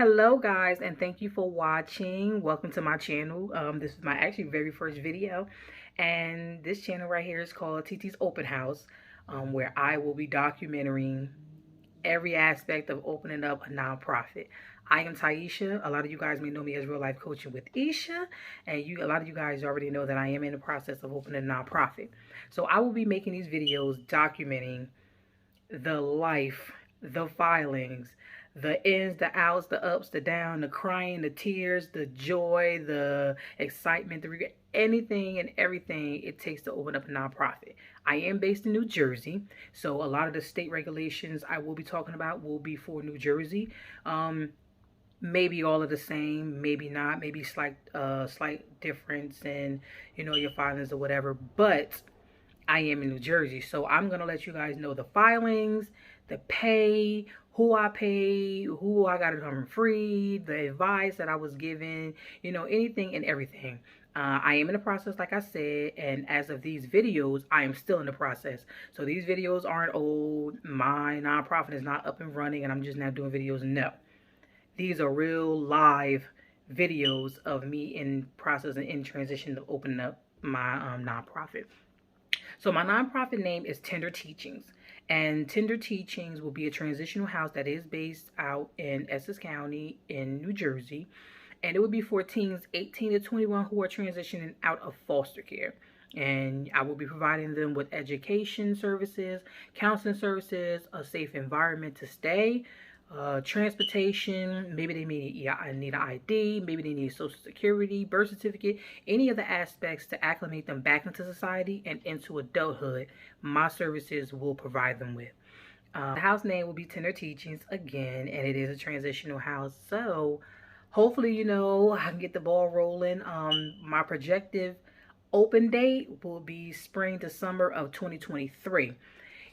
Hello guys, and thank you for watching. Welcome to my channel. This is my actually very first video, and this channel right here is called TT's Open House, where I will be documenting every aspect of opening up a nonprofit. I am Taisha. A lot of you guys may know me as Real Life Coaching with Isha, and a lot of you guys already know that I am in the process of opening a nonprofit. So I will be making these videos documenting the life, the filings, the ins, the outs, the ups, the downs, the crying, the tears, the joy, the excitement, the regret, anything and everything it takes to open up a nonprofit. I am based in New Jersey, so a lot of the state regulations I will be talking about will be for New Jersey. Maybe all of the same, maybe not, maybe slight difference in, your filings or whatever, but I am in New Jersey, so I'm going to let you guys know the filings, the pay, who I paid, who I got it home free, the advice that I was given, anything and everything. I am in the process, like I said, and as of these videos, I am still in the process. So these videos aren't old. My nonprofit is not up and running, and I'm just now doing videos. No. These are real live videos of me in process and in transition to opening up my nonprofit. So my nonprofit name is Tender Teachings, and Tender Teachings will be a transitional house that is based out in Essex County in New Jersey, and it would be for teens 18 to 21 who are transitioning out of foster care. And I will be providing them with education services, counseling services, a safe environment to stay, transportation, maybe they need an ID, maybe they need social security, birth certificate, any of the aspects to acclimate them back into society and into adulthood. My services will provide them with. The house name will be Tender Teachings again, and it is a transitional house. So hopefully, I can get the ball rolling. My projected open date will be spring to summer of 2023.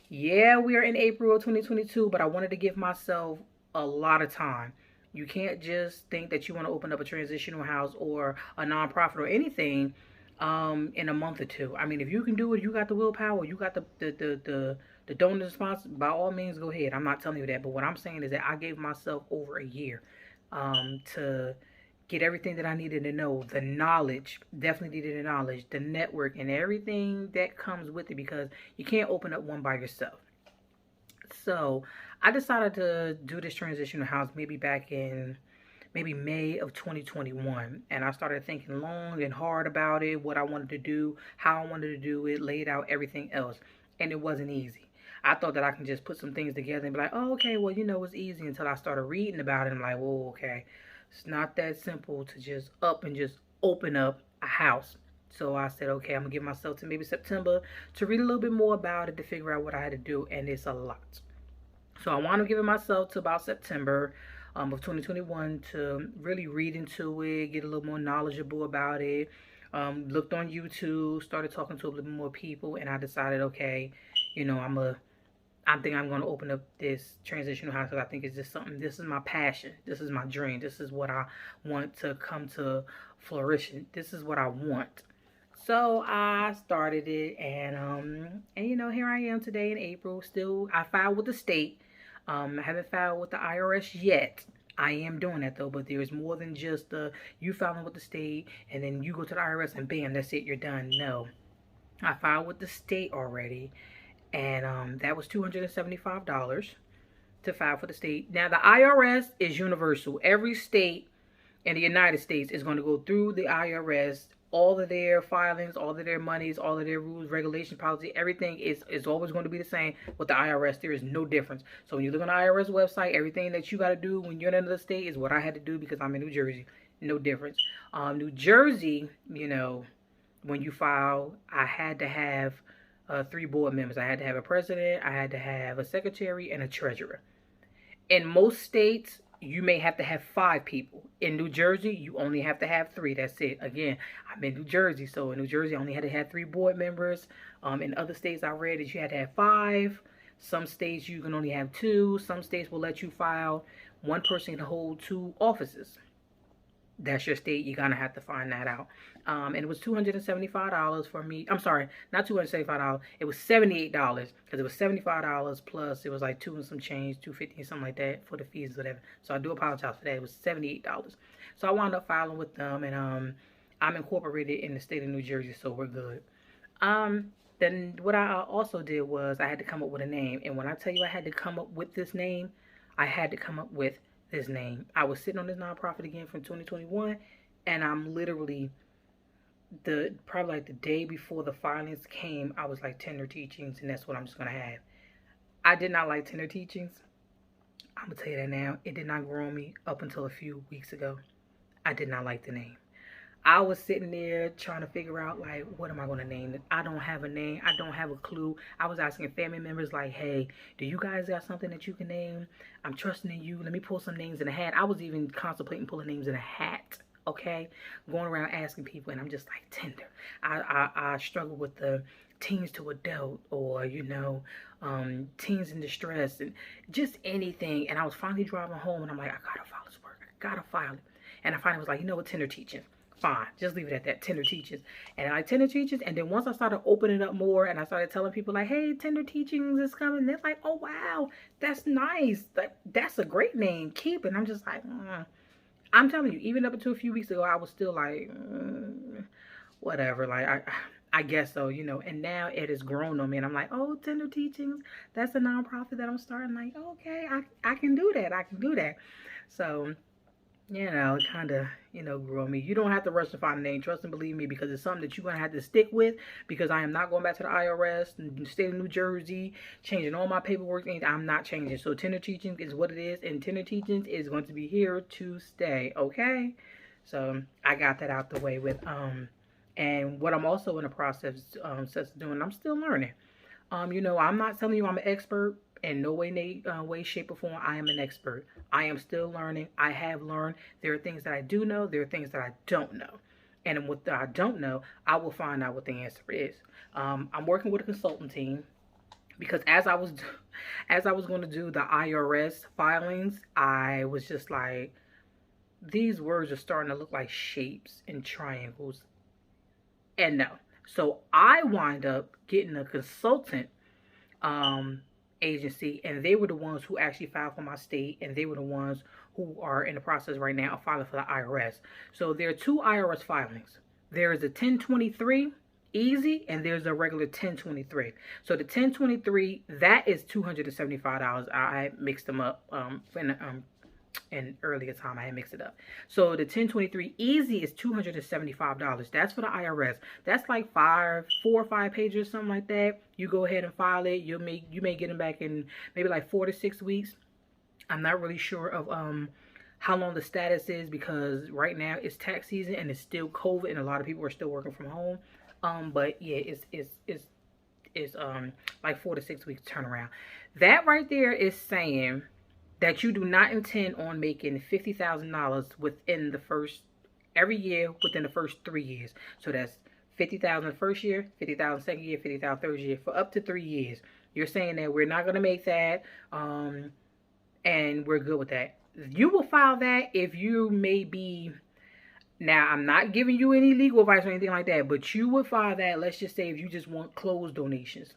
Yeah, we are in April of 2022, but I wanted to give myself a lot of time. You can't just think that you want to open up a transitional house or a nonprofit or anything in a month or two. I mean, if you can do it, you got the willpower, you got the donor response, by all means, go ahead. I'm not telling you that, but what I'm saying is that I gave myself over a year to get everything that I needed to know, the knowledge, definitely needed the knowledge, the network, and everything that comes with it, because you can't open up one by yourself. So I decided to do this transitional house maybe back in May of 2021, and I started thinking long and hard about it, what I wanted to do, how I wanted to do it, laid out everything else, and it wasn't easy. I thought that I can just put some things together and be like, oh, okay, well, it's easy, until I started reading about it. I'm like, whoa, okay. It's not that simple to just open up a house. So I said, okay, I'm going to give myself to maybe September to read a little bit more about it, to figure out what I had to do, and it's a lot. So I wound up giving myself to about September of 2021 to really read into it, get a little more knowledgeable about it. Looked on YouTube, started talking to a little more people, and I decided, okay, I think I'm going to open up this transitional house because I think it's just something, this is my passion. This is my dream. This is what I want to come to flourishing. This is what I want. So I started it, and here I am today in April. Still, I filed with the state. I haven't filed with the I.R.S. yet. I am doing that though, but there's more than just you filing with the state and then you go to the I.R.S. and bam, that's it, you're done. No, I filed with the state already. And that was $275 to file for the state. Now, the I.R.S. is universal. Every state in the United States is going to go through the I.R.S. All of their filings, all of their monies, all of their rules, regulations, policy, everything is always going to be the same with the I.R.S. There is no difference. So when you look on the I.R.S. website, everything that you got to do when you're in another state is what I had to do because I'm in New Jersey. No difference. New Jersey, when you file, I had to have 3 board members. I had to have a president, I had to have a secretary, and a treasurer. In most states, you may have to have 5 people. In New Jersey, you only have to have 3. That's it. Again, I'm in New Jersey, so in New Jersey, I only had to have 3 board members. In other states, I read that you had to have 5. Some states, you can only have 2. Some states will let you file 1 person can hold 2 offices. That's your state. You're gonna have to find that out. And it was $275 for me. I'm sorry, not $275. It was $78 because it was $75 plus it was like two and some change, 250 something like that for the fees, whatever. So I do apologize for that. It was $78. So I wound up filing with them, and I'm incorporated in the state of New Jersey, so we're good. Then what I also did was I had to come up with a name, and when I tell you I had to come up with this name, I had to come up with this name. I was sitting on this nonprofit again from 2021, and I'm literally probably like the day before the filings came, I was like Tender Teachings, and that's what I'm just gonna have. I did not like Tender Teachings. I'm gonna tell you that now. It did not grow on me up until a few weeks ago. I did not like the name. I was sitting there trying to figure out, like, what am I going to name it? I don't have a name. I don't have a clue. I was asking family members, like, hey, do you guys got something that you can name? I'm trusting in you. Let me pull some names in a hat. I was even contemplating pulling names in a hat, okay? Going around asking people, and I'm just like, Tender. I struggle with the teens to adult, or, you know, teens in distress, and just anything. And I was finally driving home, and I'm like, I got to file this work. I got to file it. And I finally was like, you know what, Tender Teachings. Fine, just leave it at that. Tender Teachings. And I Tender Teachings, and then once I started opening up more and I started telling people like, hey, Tender Teachings is coming, they're like, oh wow, that's nice, that's a great name, keep it. And I'm just like, I'm telling you, even up until a few weeks ago, I was still like, whatever, like I guess so, you know. And now it has grown on me, and I'm like, oh, Tender Teachings, that's a nonprofit that I'm starting. Like, okay, I can do that. I can do that. So, you know, it kind of, you know, grew on me. You don't have to rush to find a name. Trust and believe me, because it's something that you're going to have to stick with, because I am not going back to the I.R.S. in the state of New Jersey, changing all my paperwork. I'm not changing. So Tender Teachings is what it is, and Tender Teachings is going to be here to stay, okay? So I got that out the way with, and what I'm also in the process of doing, I'm still learning. You know, I'm not telling you I'm an expert. In no way, shape, or form, I am an expert. I am still learning. I have learned. There are things that I do know. There are things that I don't know. And what I don't know, I will find out what the answer is. I'm working with a consultant team, because as I was going to do the I.R.S. filings, I was just like, these words are starting to look like shapes and triangles. And no. So I wind up getting a consultant agency, and they were the ones who actually filed for my state, and they were the ones who are in the process right now of filing for the I.R.S. So there are two I.R.S. filings. There is a 1023 easy, and there's a regular 1023. So the 1023, that is $275. I mixed them up in earlier time. I had mixed it up. So the 1023 easy is $275. That's for the I.R.S. That's like 4 or 5 pages, something like that. You go ahead and file it. You may get them back in maybe like 4 to 6 weeks. I'm not really sure of how long the status is, because right now it's tax season and it's still COVID, and a lot of people are still working from home. But yeah, it's like 4 to 6 weeks turnaround. That right there is saying that you do not intend on making $50,000 within the first, every year within the first 3 years. So that's $50,000 the first year, $50,000 second year, $50,000 third year, for up to 3 years. You're saying that we're not going to make that, and we're good with that. You will file that if you may be, now I'm not giving you any legal advice or anything like that, but you would file that, let's just say, if you just want clothes donations.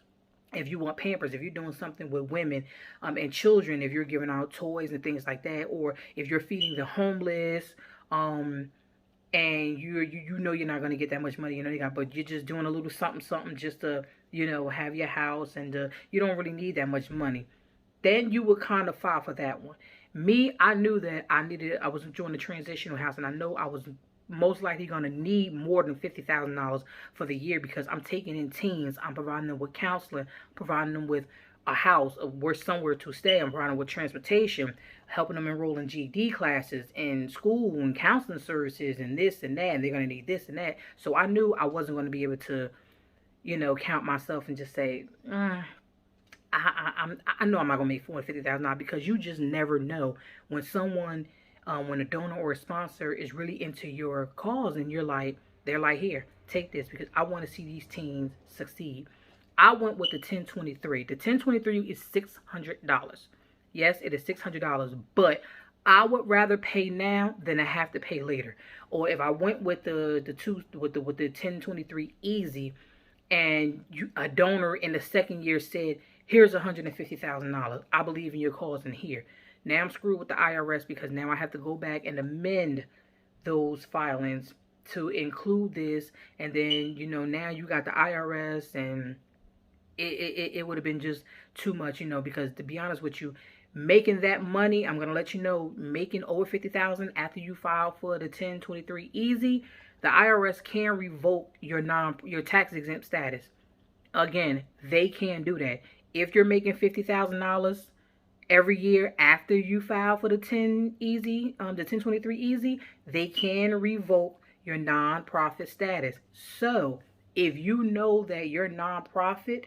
If you want Pampers, if you're doing something with women and children, if you're giving out toys and things like that, or if you're feeding the homeless, and you know you're not going to get that much money, you know, but you're just doing a little something just to, you know, have your house, and you don't really need that much money, then you would kind of file for that one. Me, I knew that I was doing the transitional house, and I know I was most likely going to need more than $50,000 for the year, because I'm taking in teens, I'm providing them with counseling, providing them with a house, somewhere to stay, I'm providing them with transportation, helping them enroll in GED classes and school and counseling services and this and that, and they're going to need this and that. So I knew I wasn't going to be able to, you know, count myself and just say, I know I'm not going to make $450,000, because you just never know when someone, when a donor or a sponsor is really into your cause, and they're like, here, take this, because I want to see these teens succeed. I went with the 1023. The 1023 is $600. Yes, it is $600, but I would rather pay now than I have to pay later. Or if I went with the 1023 easy, and a donor in the second year said, here's $150,000. I believe in your cause in here. Now I'm screwed with the IRS because now I have to go back and amend those filings to include this. And then, now you got the IRS, and it would have been just too much, because to be honest with you, making that money, I'm going to let you know, making over $50,000 after you file for the 1023 easy, the IRS can revoke your tax exempt status. Again, they can do that. If you're making $50,000 every year after you file for the 1023 easy, they can revoke your nonprofit status. So if you know that your nonprofit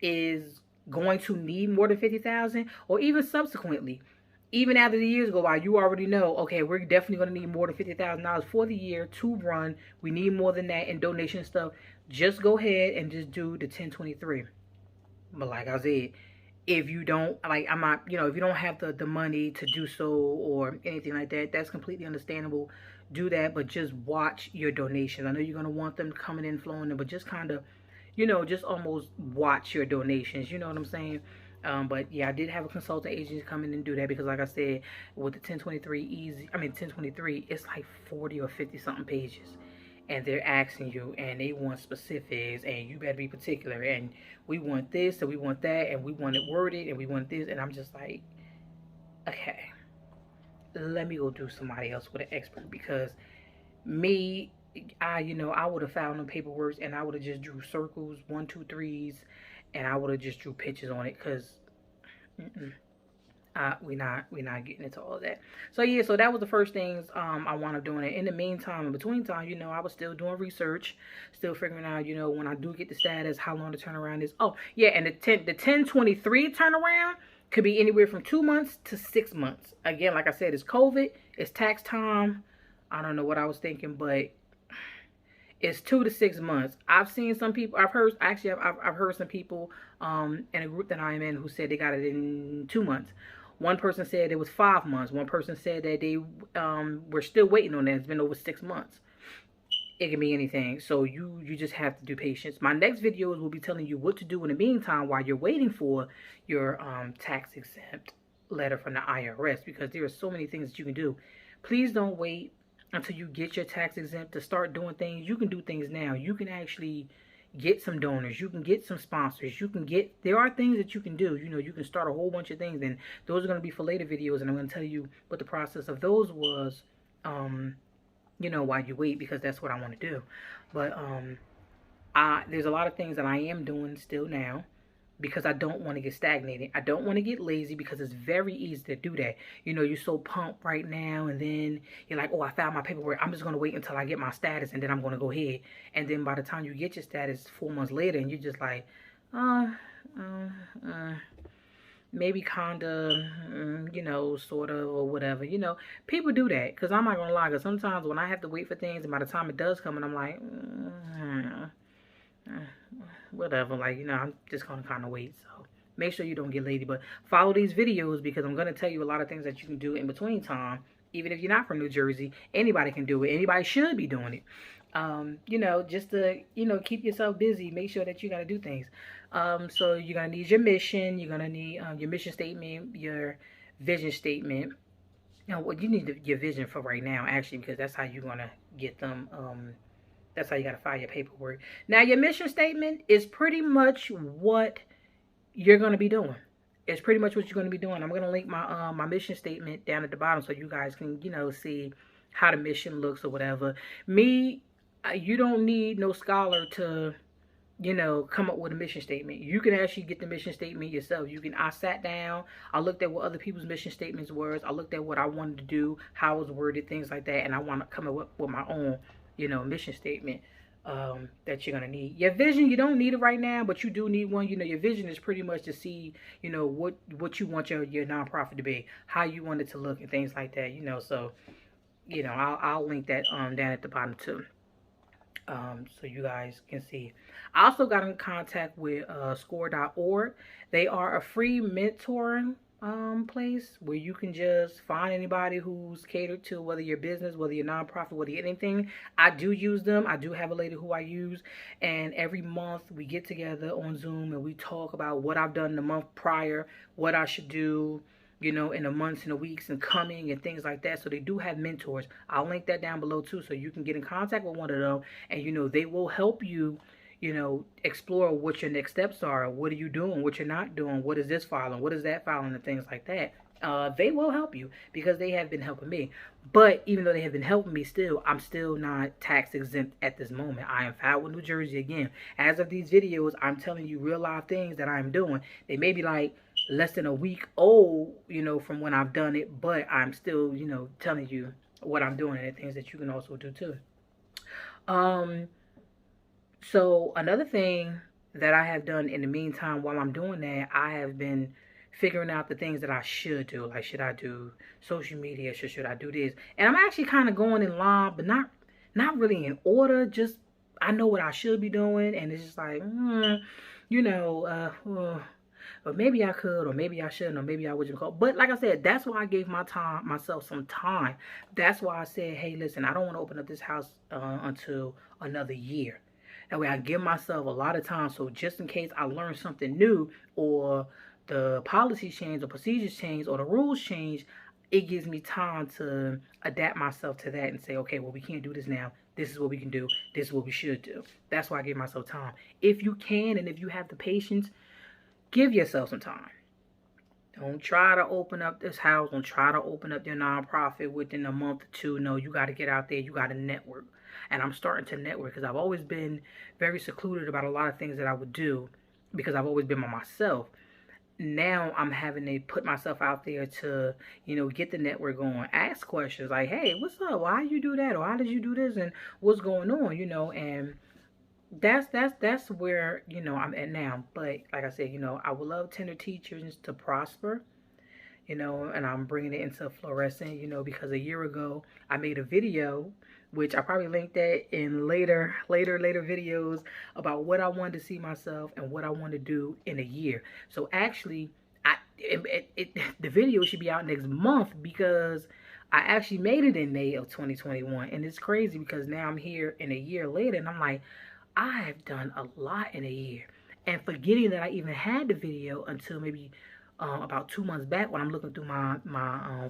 is going to need more than $50,000, or even subsequently, even after the years go by, you already know, okay, we're definitely going to need more than $50,000 for the year to run. We need more than that in donation stuff. Just go ahead and just do the 1023. But like I said, if you don't, like, I'm not, if you don't have the money to do so or anything like that, that's completely understandable. Do that, but just watch your donations. I know you're going to want them coming in, flowing in, but just kind of, just almost watch your donations. You know what I'm saying? But yeah, I did have a consultant agent come in and do that because, like I said, with the 1023, it's like 40 or 50 something pages, and they're asking you, and they want specifics, and you better be particular, and we want this, and we want that, and we want it worded, and we want this, and I'm just like, okay, let me go do somebody else with an expert, because me, I would have found them paperwork, and I would have just drew circles, 1, 2, 3s, and I would have just drew pictures on it, because we're not getting into all of that. So yeah, so that was the first things I wound up doing. In the meantime, in between time, I was still doing research, still figuring out, when I do get the status, how long the turnaround is. Oh yeah, and the 1023 turnaround could be anywhere from 2 months to 6 months. Again, like I said, it's COVID, it's tax time. I don't know what I was thinking, but it's 2 to 6 months. I've seen some people, I've heard some people in a group that I'm in who said they got it in 2 months. One person said it was 5 months. One person said that they were still waiting on that. It's been over 6 months. It can be anything. So you just have to do patience. My next videos will be telling you what to do in the meantime while you're waiting for your tax exempt letter from the IRS, because there are so many things that you can do. Please don't wait until you get your tax exempt to start doing things. You can do things now. You can actually get some donors. You can get some sponsors. There are things that you can do. You can start a whole bunch of things, and those are going to be for later videos, and I'm going to tell you what the process of those was, while you wait, because that's what I want to do. But there's a lot of things that I am doing still now, because I don't want to get stagnated. I don't want to get lazy, because it's very easy to do that. You're so pumped right now, and then you're like, oh, I found my paperwork. I'm just going to wait until I get my status, and then I'm going to go ahead. And then by the time you get your status 4 months later, and you're just like, maybe kinda, sort of, or whatever. People do that, because I'm not going to lie, because sometimes when I have to wait for things, and by the time it does come, and I'm like, whatever, like, I'm just gonna kind of wait. So make sure you don't get lazy, but follow these videos, because I'm gonna tell you a lot of things that you can do in between time. Even if you're not from New Jersey, anybody can do it. Anybody should be doing it. Just to keep yourself busy. Make sure that you got to do things. So you're gonna need your mission. You're gonna need your mission statement, your vision statement. What you need your vision for right now, actually, because that's how you're gonna get them. That's how you got to file your paperwork. Now, your mission statement is pretty much what you're going to be doing. It's pretty much what you're going to be doing. I'm going to link my my mission statement down at the bottom so you guys can, see how the mission looks or whatever. You don't need no scholar to, come up with a mission statement. You can actually get the mission statement yourself. I sat down, I looked at what other people's mission statements were. I looked at what I wanted to do, how it was worded, things like that. And I want to come up with my own mission statement that you're going to need. Your vision, you don't need it right now, but you do need one. Your vision is pretty much to see, what you want your nonprofit to be, how you want it to look, and things like that, so, I'll link that down at the bottom too. So you guys can see. I also got in contact with score.org. They are a free mentoring place where you can just find anybody who's catered to, whether your business, whether your nonprofit, whether you're anything. I do use them. I do have a lady who I use, and every month we get together on Zoom and we talk about what I've done the month prior, what I should do, you know, in the months and the weeks and coming and things like that. So they do have mentors. I'll link that down below too, so you can get in contact with one of them, and you know they will help you, you know, explore what your next steps are. What are you doing? What you're not doing? What is this filing? What is that filing? And things like that. They will help you because they have been helping me. But even though they have been helping me still, I'm still not tax exempt at this moment. I am filed with New Jersey again. As of these videos, I'm telling you real life things that I'm doing. They may be like less than a week old, you know, from when I've done it, but I'm still, you know, telling you what I'm doing and things that you can also do too. So another thing that I have done in the meantime while I'm doing that, I have been figuring out the things that I should do. Like, should I do social media? Should I do this? And I'm actually kind of going in line, but not really in order. Just I know what I should be doing, and it's just like, you know, or maybe I could, or maybe I shouldn't, or maybe I wouldn't call. But like I said, that's why I gave myself some time. That's why I said, hey, listen, I don't want to open up this house until another year. That way I give myself a lot of time, so just in case I learn something new, or the policies change, or procedures change, or the rules change, it gives me time to adapt myself to that and say, okay, well, we can't do this now. This is what we can do. This is what we should do. That's why I give myself time. If you can, and if you have the patience, give yourself some time. Don't try to open up this house. Don't try to open up your nonprofit within a month or two. No, you got to get out there. You got to network. And I'm starting to network because I've always been very secluded about a lot of things that I would do because I've always been by myself. Now I'm having to put myself out there to, you know, get the network going. Ask questions like, hey, what's up? Why you do that? Or how did you do this? And what's going on? You know, and that's where, you know, I'm at now. But like I said, you know, I would love tender teachers to prosper, you know, and I'm bringing it into fluorescent, you know, because a year ago I made a video, which I probably linked that in later videos, about what I wanted to see myself and what I want to do in a year. So actually, the video should be out next month because I actually made it in May of 2021. And it's crazy because now I'm here in a year later and I'm like, I have done a lot in a year. And forgetting that I even had the video until maybe about 2 months back when I'm looking through my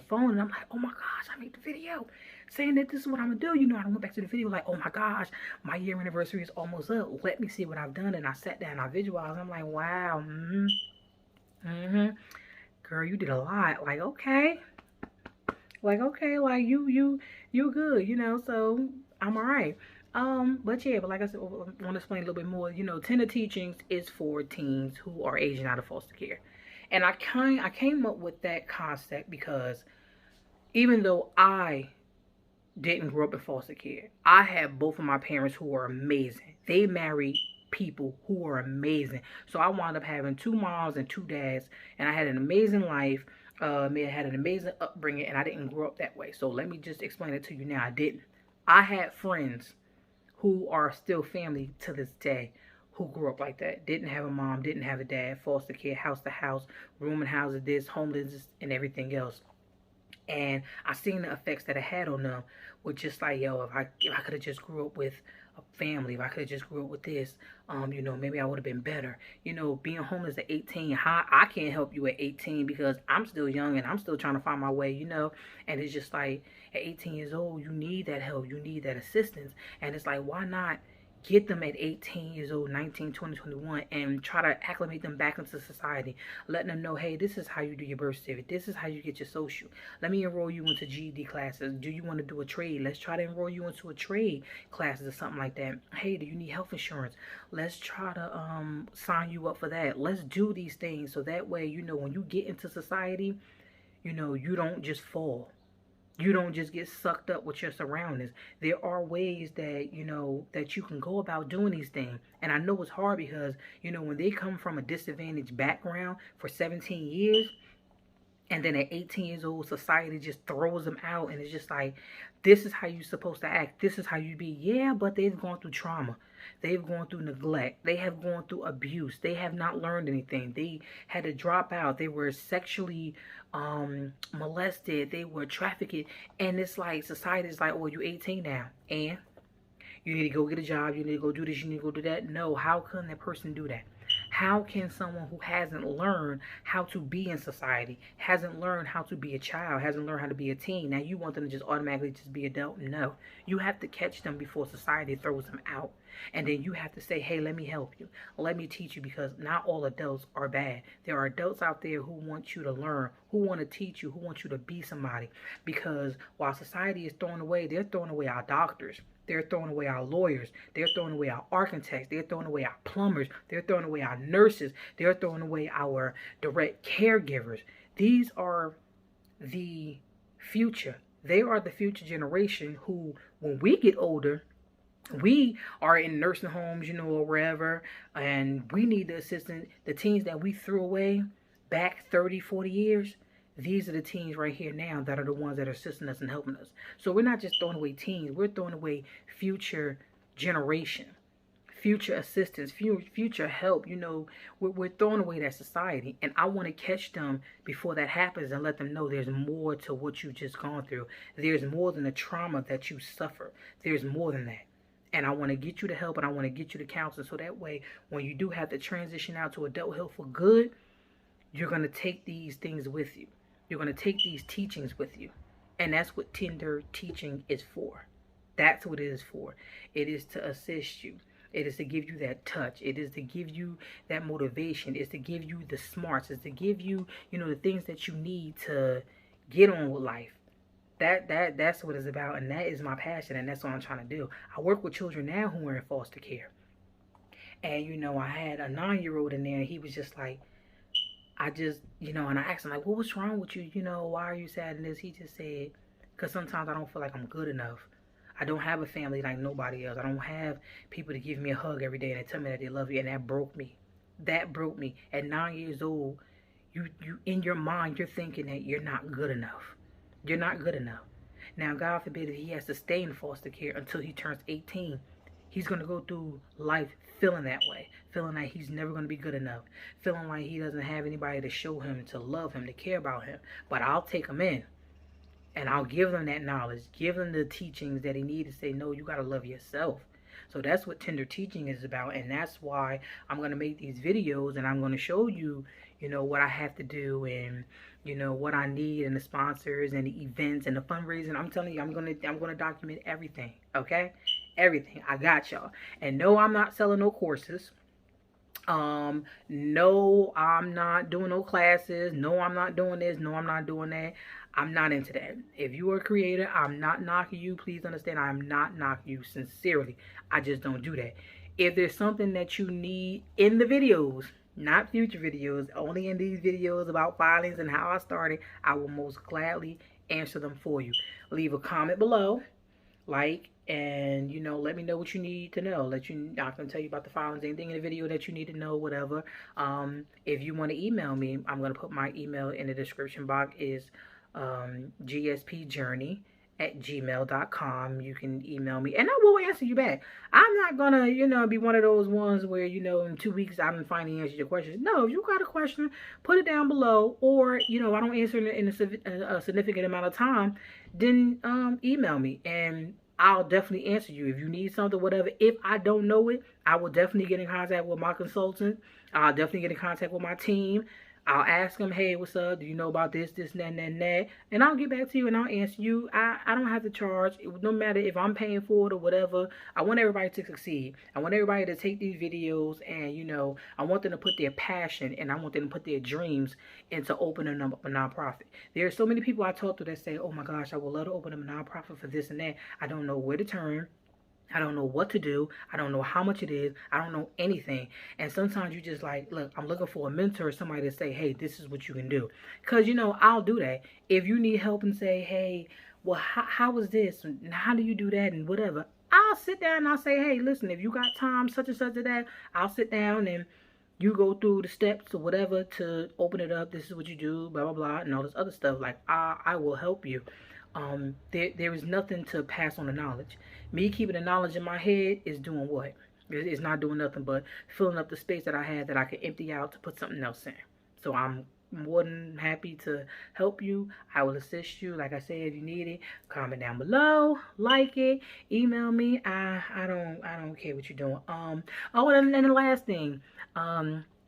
phone and I'm like, oh my gosh, I made the video saying that this is what I'm gonna do. You know, I went back to the video like, oh my gosh, my year anniversary is almost up. Let me see what I've done. And I sat down and I visualized. I'm like, wow, girl, you did a lot. Like, okay, like you good, you know. So I'm all right. But yeah, but like I said, I want to explain a little bit more. You know, Tender Teachings is for teens who are aging out of foster care. And I came up with that concept because even though I didn't grow up in foster care, I have both of my parents who are amazing. They married people who are amazing. So I wound up having 2 moms and 2 dads, and I had an amazing life. I had an amazing upbringing, and I didn't grow up that way. So let me just explain it to you now. I didn't. I had friends who are still family to this day who grew up like that. Didn't have a mom, didn't have a dad, foster care, house to house, room and house of this, homelessness, and everything else. And I seen the effects that it had on them with just like, yo, if I could have just grew up with a family, if I could have just grew up with this, you know, maybe I would have been better. You know, being homeless at 18, I can't help you at 18 because I'm still young and I'm still trying to find my way, you know. And it's just like, at 18 years old, you need that help, you need that assistance. And it's like, why not get them at 18 years old, 19, 20, 21, and try to acclimate them back into society, letting them know, hey, this is how you do your birth certificate, this is how you get your social. Let me enroll you into GED classes. Do you want to do a trade? Let's try to enroll you into a trade classes or something like that. Hey, do you need health insurance? Let's try to sign you up for that. Let's do these things so that way, you know, when you get into society, you know, you don't just fall. You don't just get sucked up with your surroundings. There are ways that, you know, that you can go about doing these things. And I know it's hard because, you know, when they come from a disadvantaged background for 17 years, And then at 18 years old, society just throws them out, and it's just like, this is how you're supposed to act. This is how you be. Yeah, but they've gone through trauma. They've gone through neglect. They have gone through abuse. They have not learned anything. They had to drop out. They were sexually molested. They were trafficked. And it's like, society is like, oh, you're 18 now. And you need to go get a job. You need to go do this. You need to go do that. No, how can that person do that? How can someone who hasn't learned how to be in society, hasn't learned how to be a child, hasn't learned how to be a teen, now you want them to just automatically just be adult? No. You have to catch them before society throws them out. And then you have to say, hey, let me help you. Let me teach you, because not all adults are bad. There are adults out there who want you to learn, who want to teach you, who want you to be somebody. Because while society is throwing away, they're throwing away our doctors. They're throwing away our lawyers. They're throwing away our architects. They're throwing away our plumbers. They're throwing away our nurses. They're throwing away our direct caregivers. These are the future. They are the future generation who, when we get older, we are in nursing homes, or wherever, and we need the assistance. The teens that we threw away back 30, 40 years, these are the teens right here now that are the ones that are assisting us and helping us. So we're not just throwing away teens. We're throwing away future generation, future assistance, future help. We're throwing away that society. And I want to catch them before that happens and let them know there's more to what you've just gone through. There's more than the trauma that you suffer. There's more than that. And I want to get you to help, and I want to get you to counseling, so that way when you do have to transition out to adulthood for good, you're going to take these things with you. You're going to take these teachings with you. And that's what Tender teaching is for. That's what it is for. It is to assist you. It is to give you that touch. It is to give you that motivation. It's to give you the smarts. It's to give you, the things that you need to get on with life. That's what it's about, and that is my passion, and that's what I'm trying to do. I work with children now who are in foster care. And, I had a 9-year-old in there, and he was just like, and I asked him, like, well, what's wrong with you? Why are you sad in this? He just said, because sometimes I don't feel like I'm good enough. I don't have a family like nobody else. I don't have people to give me a hug every day and tell me that they love you, and that broke me. That broke me. At 9 years old, you in your mind, you're thinking that you're not good enough. You're not good enough. Now, God forbid if he has to stay in foster care until he turns 18. He's going to go through life feeling that way, feeling like he's never going to be good enough, feeling like he doesn't have anybody to show him, to love him, to care about him. But I'll take him in, and I'll give them that knowledge, give them the teachings that he needs to say, no, you got to love yourself. So that's what Tender teaching is about, and that's why I'm going to make these videos, and I'm going to show you, what I have to do, and what I need, and the sponsors and the events and the fundraising. I'm telling you, I'm gonna document everything. Okay, everything. I got y'all. And no, I'm not selling no courses. No, I'm not doing no classes. No, I'm not doing this. No, I'm not doing that. I'm not into that. If you are a creator, I'm not knocking you. Please understand, I'm not knocking you. Sincerely, I just don't do that. If there's something that you need in the videos, not future videos, only in these videos about filings and how I started, I will most gladly answer them for you. Leave a comment below, like, and let me know what you need to know. I can tell you about the filings, anything in the video that you need to know, whatever. If you want to email me, I'm going to put my email in the description box. Is gspjourney@gmail.com. You can email me and I will answer you back. I'm not gonna be one of those ones where in 2 weeks I didn't finally answer your question. No, if you got a question, put it down below, or I don't answer in a significant amount of time, then email me and I'll definitely answer you. If you need something, whatever, if I don't know it, I will definitely get in contact with my consultant. I'll definitely get in contact with my team. I'll ask them, hey, what's up? Do you know about this, and that? And I'll get back to you and I'll answer you. I don't have to charge. No matter if I'm paying for it or whatever. I want everybody to succeed. I want everybody to take these videos and, I want them to put their passion and I want them to put their dreams into opening up a nonprofit. There are so many people I talk to that say, oh my gosh, I would love to open up a nonprofit for this and that. I don't know where to turn. I don't know what to do. I don't know how much it is. I don't know anything. And sometimes you just like, look, I'm looking for a mentor, somebody to say, hey, this is what you can do. Because, I'll do that. If you need help and say, hey, well, how is this? And how do you do that? And whatever. I'll sit down and I'll say, hey, listen, if you got time, such and such of that, I'll sit down and you go through the steps or whatever to open it up. This is what you do, blah blah blah, and all this other stuff. Like I will help you. There is nothing to pass on the knowledge. Me keeping the knowledge in my head is doing what? It's not doing nothing but filling up the space that I had that I could empty out to put something else in. So I'm more than happy to help you. I will assist you. Like I said, if you need it, comment down below, like it, email me. I don't care what you're doing. Oh, and then the last thing,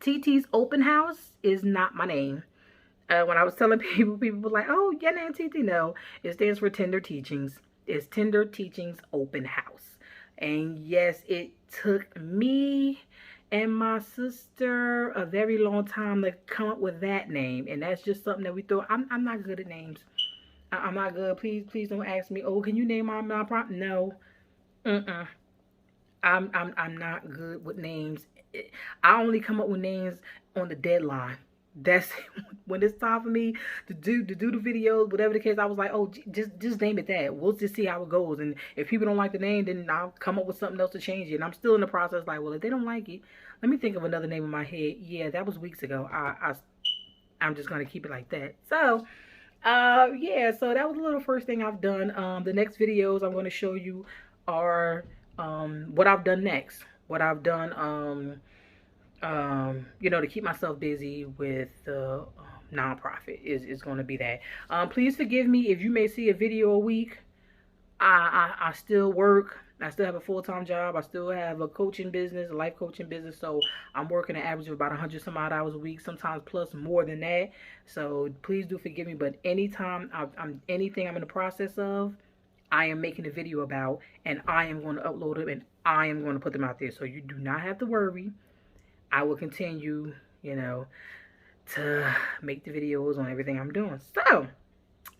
TT's open house is not my name. When I was telling people were like, "Oh, your name TT?" No, it stands for Tender Teachings. It's Tender Teachings Open House. And yes, it took me and my sister a very long time to come up with that name, and that's just something that we throw. I'm not good at names. I'm not good. Please don't ask me. Oh, can you name my nonprofit? No. I'm not good with names. I only come up with names on the deadline. That's when it's time for me to do the videos, whatever the case. I was like, oh, just name it that. We'll just see how it goes. And if people don't like the name, then I'll come up with something else to change it. And I'm still in the process. Like, well, if they don't like it, let me think of another name in my head. Yeah, that was weeks ago. I'm just gonna keep it like that. So, yeah. So that was the little first thing I've done. The next videos I'm going to show you are what I've done next. What I've done. You know, to keep myself busy with the nonprofit is going to be that. Please forgive me if you may see a video a week. I still work. I still have a full-time job. I still have a coaching business, a life coaching business. So I'm working an average of about 100 some odd hours a week, sometimes plus more than that. So please do forgive me. But anytime anything I'm in the process of, I am making a video about, and I am going to upload them, and I am going to put them out there. So you do not have to worry. I will continue, you know, to make the videos on everything I'm doing. So,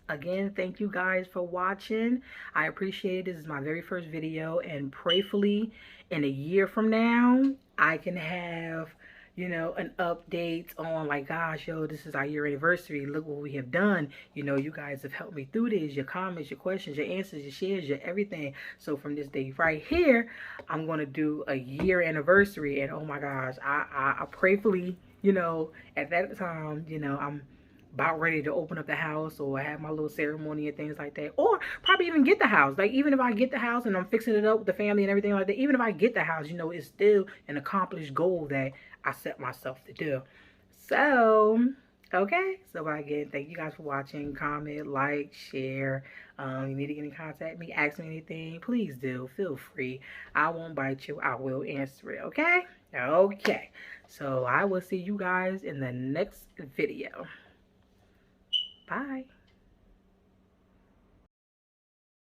again, thank you guys for watching. I appreciate it. This is my very first video, and prayerfully, in a year from now, I can have, you know, an update on like, gosh, yo, this is our year anniversary. Look what we have done. You know, you guys have helped me through this. Your comments, your questions, your answers, your shares, your everything. So from this day right here, I'm going to do a year anniversary. And oh my gosh, I prayerfully, you know, at that time, you know, I'm about ready to open up the house or have my little ceremony and things like that, or probably even get the house. Like, even if I get the house and I'm fixing it up with the family and everything like that, even if I get the house, you know, it's still an accomplished goal that I set myself to do. So, okay. So again, thank you guys for watching. Comment, like, share. You need to get in contact with me, ask me anything, please do. Feel free. I won't bite you. I will answer it. Okay? Okay. So I will see you guys in the next video. Bye.